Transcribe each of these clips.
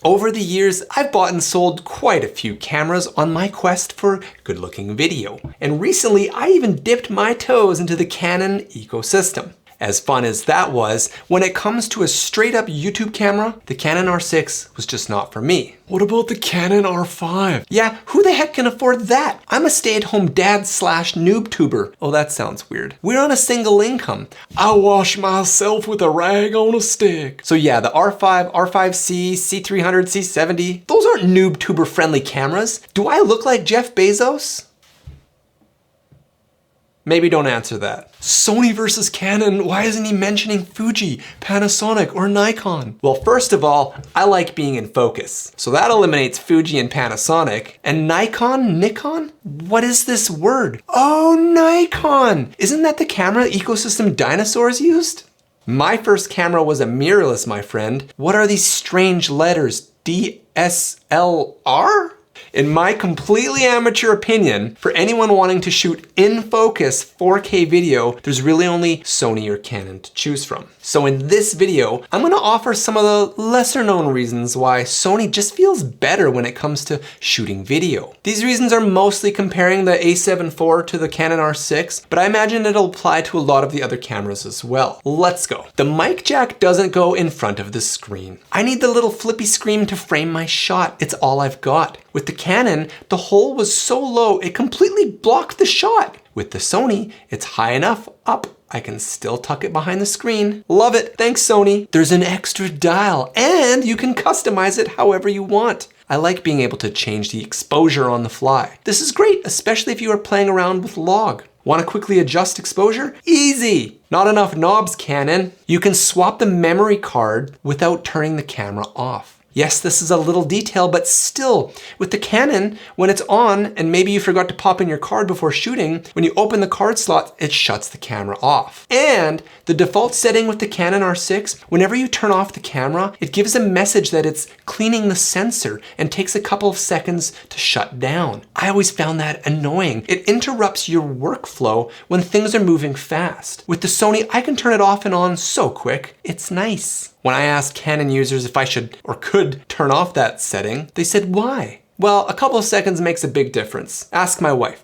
Over the years, I've bought and sold quite a few cameras on my quest for good-looking video. And recently, I even dipped my toes into the Canon ecosystem. As fun as that was, when it comes to a straight-up YouTube camera, the Canon R6 was just not for me. What about the Canon R5? Yeah, who the heck can afford that? I'm a stay-at-home dad / noob tuber. Oh, that sounds weird. We're on a single income. I wash myself with a rag on a stick. So yeah, the R5, R5C, C300, C70, those aren't noob tuber friendly cameras. Do I look like Jeff Bezos? Maybe don't answer that. Sony versus Canon, why isn't he mentioning Fuji, Panasonic, or Nikon? Well, first of all, I like being in focus. So that eliminates Fuji and Panasonic. And Nikon? What is this word? Oh, Nikon! Isn't that the camera ecosystem dinosaurs used? My first camera was a mirrorless, my friend. What are these strange letters? DSLR? In my completely amateur opinion, for anyone wanting to shoot in focus 4K video, there's really only Sony or Canon to choose from. So in this video, I'm gonna offer some of the lesser known reasons why Sony just feels better when it comes to shooting video. These reasons are mostly comparing the a7 IV to the Canon R6, but I imagine it'll apply to a lot of the other cameras as well. Let's go. The mic jack doesn't go in front of the screen. I need the little flippy screen to frame my shot. It's all I've got. With the Canon, the hole was so low, it completely blocked the shot. With the Sony, it's high enough up. I can still tuck it behind the screen. Love it, thanks Sony. There's an extra dial and you can customize it however you want. I like being able to change the exposure on the fly. This is great, especially if you are playing around with log. Want to quickly adjust exposure? Easy! Not enough knobs, Canon. You can swap the memory card without turning the camera off. Yes, this is a little detail, but still, with the Canon, when it's on and maybe you forgot to pop in your card before shooting, when you open the card slot, it shuts the camera off. And the default setting with the Canon R6, whenever you turn off the camera, it gives a message that it's cleaning the sensor and takes a couple of seconds to shut down. I always found that annoying. It interrupts your workflow when things are moving fast. With the Sony, I can turn it off and on so quick. It's nice. When I asked Canon users if I should or could turn off that setting, they said, why? Well, a couple of seconds makes a big difference. Ask my wife.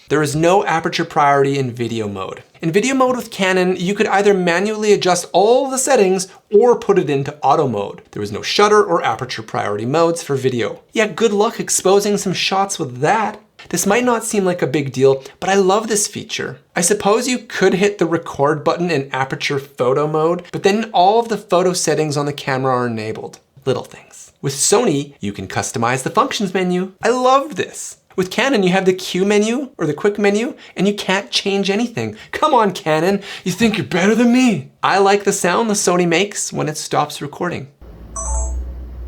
There is no aperture priority in video mode. In video mode with Canon, you could either manually adjust all the settings or put it into auto mode. There was no shutter or aperture priority modes for video. Yeah, good luck exposing some shots with that. This might not seem like a big deal, but I love this feature. I suppose you could hit the record button in aperture photo mode, but then all of the photo settings on the camera are enabled. Little things. With Sony, you can customize the functions menu. I love this. With Canon, you have the Q menu or the quick menu, and you can't change anything. Come on, Canon, you think you're better than me. I like the sound the Sony makes when it stops recording.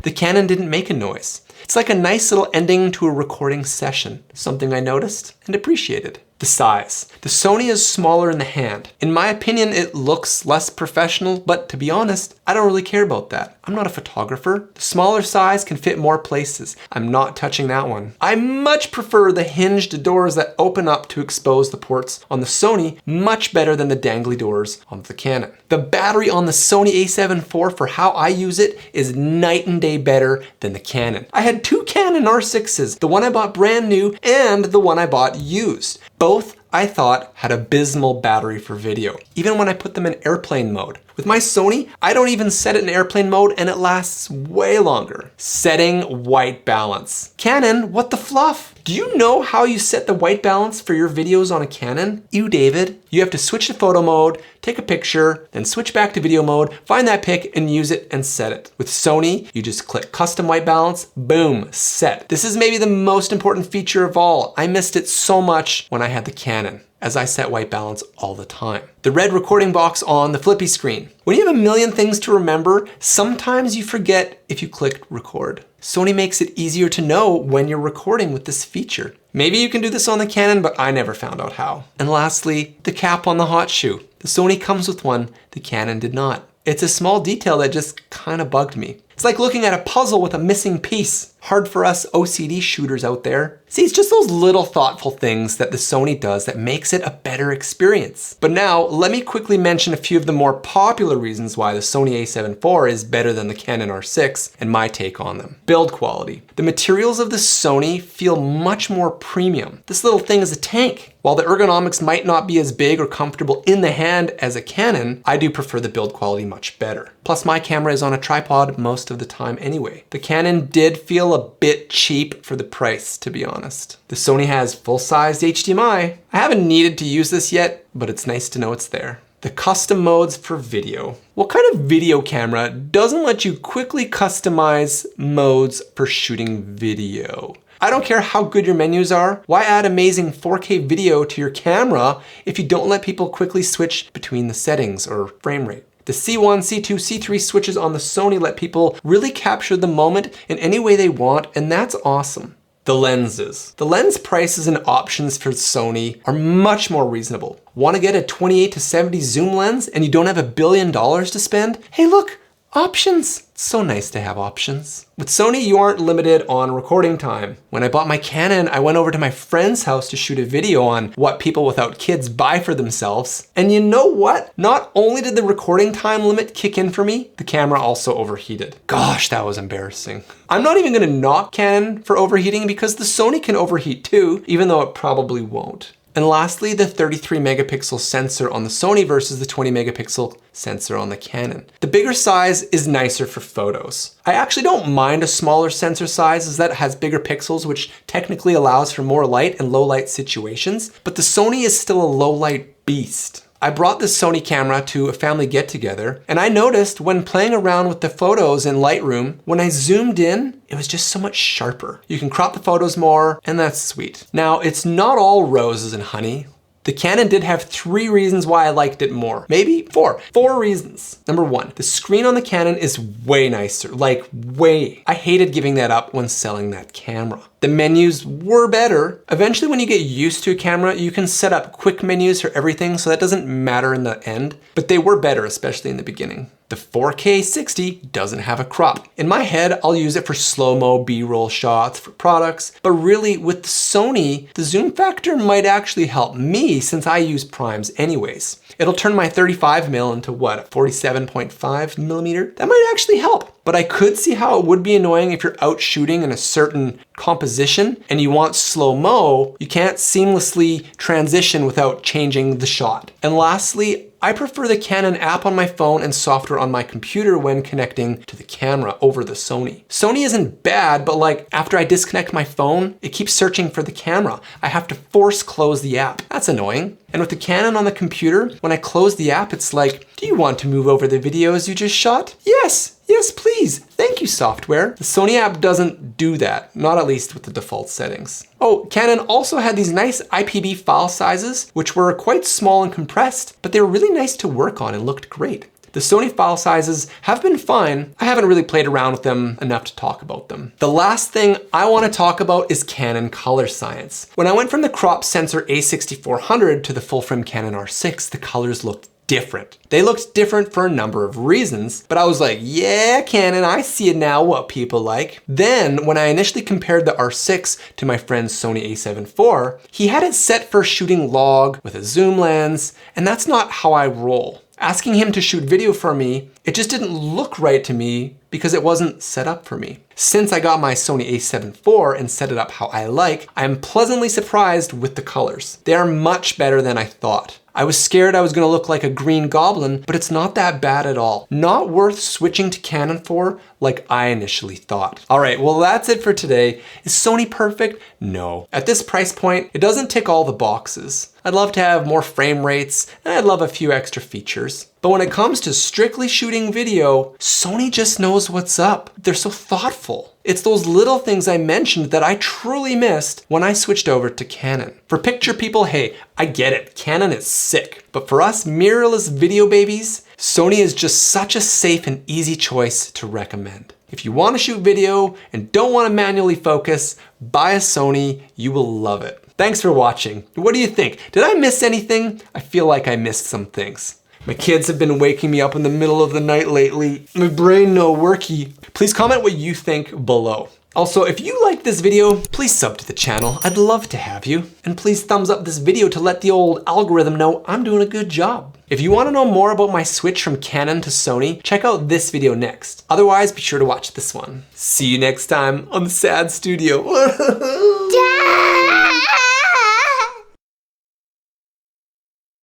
The Canon didn't make a noise. It's like a nice little ending to a recording session, something I noticed and appreciated. The size. The Sony is smaller in the hand. In my opinion, it looks less professional, but to be honest, I don't really care about that. I'm not a photographer. The smaller size can fit more places. I'm not touching that one. I much prefer the hinged doors that open up to expose the ports on the Sony much better than the dangly doors on the Canon. The battery on the Sony a7 IV for how I use it is night and day better than the Canon. I had two Canon R6s, the one I bought brand new and the one I bought used. Both, I thought, had abysmal battery for video, even when I put them in airplane mode. With my Sony, I don't even set it in airplane mode and it lasts way longer. Setting white balance. Canon, what the fluff? Do you know how you set the white balance for your videos on a Canon? You, David. You have to switch to photo mode, take a picture, then switch back to video mode, find that pic and use it and set it. With Sony, you just click custom white balance, boom, set. This is maybe the most important feature of all. I missed it so much when I had the Canon, as I set white balance all the time. The red recording box on the flippy screen. When you have a million things to remember, sometimes you forget if you clicked record. Sony makes it easier to know when you're recording with this feature. Maybe you can do this on the Canon, but I never found out how. And lastly, the cap on the hot shoe. The Sony comes with one, the Canon did not. It's a small detail that just kind of bugged me. It's like looking at a puzzle with a missing piece. Hard for us OCD shooters out there. See, it's just those little thoughtful things that the Sony does that makes it a better experience. But now, let me quickly mention a few of the more popular reasons why the Sony a7 IV is better than the Canon R6 and my take on them. Build quality. The materials of the Sony feel much more premium. This little thing is a tank. While the ergonomics might not be as big or comfortable in the hand as a Canon, I do prefer the build quality much better. Plus my camera is on a tripod most of the time anyway. The Canon did feel a bit cheap for the price, to be honest. The Sony has full-sized HDMI. I haven't needed to use this yet, but it's nice to know it's there. The custom modes for video. What kind of video camera doesn't let you quickly customize modes for shooting video? I don't care how good your menus are. Why add amazing 4K video to your camera if you don't let people quickly switch between the settings or frame rate? The C1, C2, C3 switches on the Sony let people really capture the moment in any way they want, and that's awesome. The lenses. The lens prices and options for Sony are much more reasonable. Want to get a 28-70 zoom lens and you don't have $1 billion to spend? Hey look, options. It's so nice to have options. With Sony, you aren't limited on recording time. When I bought my Canon, I went over to my friend's house to shoot a video on what people without kids buy for themselves. And you know what? Not only did the recording time limit kick in for me, the camera also overheated. Gosh, that was embarrassing. I'm not even gonna knock Canon for overheating because the Sony can overheat too, even though it probably won't. And lastly, the 33 megapixel sensor on the Sony versus the 20 megapixel sensor on the Canon. The bigger size is nicer for photos. I actually don't mind a smaller sensor size as that has bigger pixels, which technically allows for more light and low light situations, but the Sony is still a low light beast. I brought this Sony camera to a family get-together, and I noticed when playing around with the photos in Lightroom, when I zoomed in, it was just so much sharper. You can crop the photos more, and that's sweet. Now, it's not all roses and honey. The Canon did have 3 reasons why I liked it more. Maybe 4. 4 reasons. Number 1, the screen on the Canon is way nicer, like way. I hated giving that up when selling that camera. The menus were better. Eventually, when you get used to a camera, you can set up quick menus for everything, so that doesn't matter in the end, but they were better, especially in the beginning. The 4K 60 doesn't have a crop. In my head, I'll use it for slow-mo B-roll shots for products, but really with the Sony, the zoom factor might actually help me since I use primes anyways. It'll turn my 35mm into what, 47.5mm? That might actually help. But I could see how it would be annoying if you're out shooting in a certain composition and you want slow-mo, you can't seamlessly transition without changing the shot. And lastly, I prefer the Canon app on my phone and software on my computer when connecting to the camera over the Sony. Sony isn't bad, but like after I disconnect my phone, it keeps searching for the camera. I have to force close the app. That's annoying. And with the Canon on the computer, when I close the app, it's like, do you want to move over the videos you just shot? Yes, yes, please. Thank you, software. The Sony app doesn't do that, not at least with the default settings. Oh, Canon also had these nice IPB file sizes, which were quite small and compressed, but they were really nice to work on and looked great. The Sony file sizes have been fine. I haven't really played around with them enough to talk about them. The last thing I want to talk about is Canon color science. When I went from the crop sensor A6400 to the full frame Canon R6, the colors looked different. They looked different for a number of reasons, but I was like, yeah, Canon, I see it now what people like. Then when I initially compared the R6 to my friend's Sony a7 IV, he had it set for shooting log with a zoom lens, and that's not how I roll. Asking him to shoot video for me, it just didn't look right to me because it wasn't set up for me. Since I got my Sony a7 IV and set it up how I like, I am pleasantly surprised with the colors. They are much better than I thought. I was scared I was gonna look like a green goblin, but it's not that bad at all. Not worth switching to Canon for like I initially thought. All right, well that's it for today. Is Sony perfect? No. At this price point, it doesn't tick all the boxes. I'd love to have more frame rates, and I'd love a few extra features. But when it comes to strictly shooting video, Sony just knows what's up. They're so thoughtful. It's those little things I mentioned that I truly missed when I switched over to Canon. For picture people, hey, I get it, Canon is sick. But for us mirrorless video babies, Sony is just such a safe and easy choice to recommend. If you want to shoot video and don't want to manually focus, buy a Sony, you will love it. Thanks for watching. What do you think? Did I miss anything? I feel like I missed some things. My kids have been waking me up in the middle of the night lately. My brain no worky. Please comment what you think below. Also, if you like this video, please sub to the channel. I'd love to have you. And please thumbs up this video to let the old algorithm know I'm doing a good job. If you want to know more about my switch from Canon to Sony, check out this video next. Otherwise, be sure to watch this one. See you next time on the Sad Studio.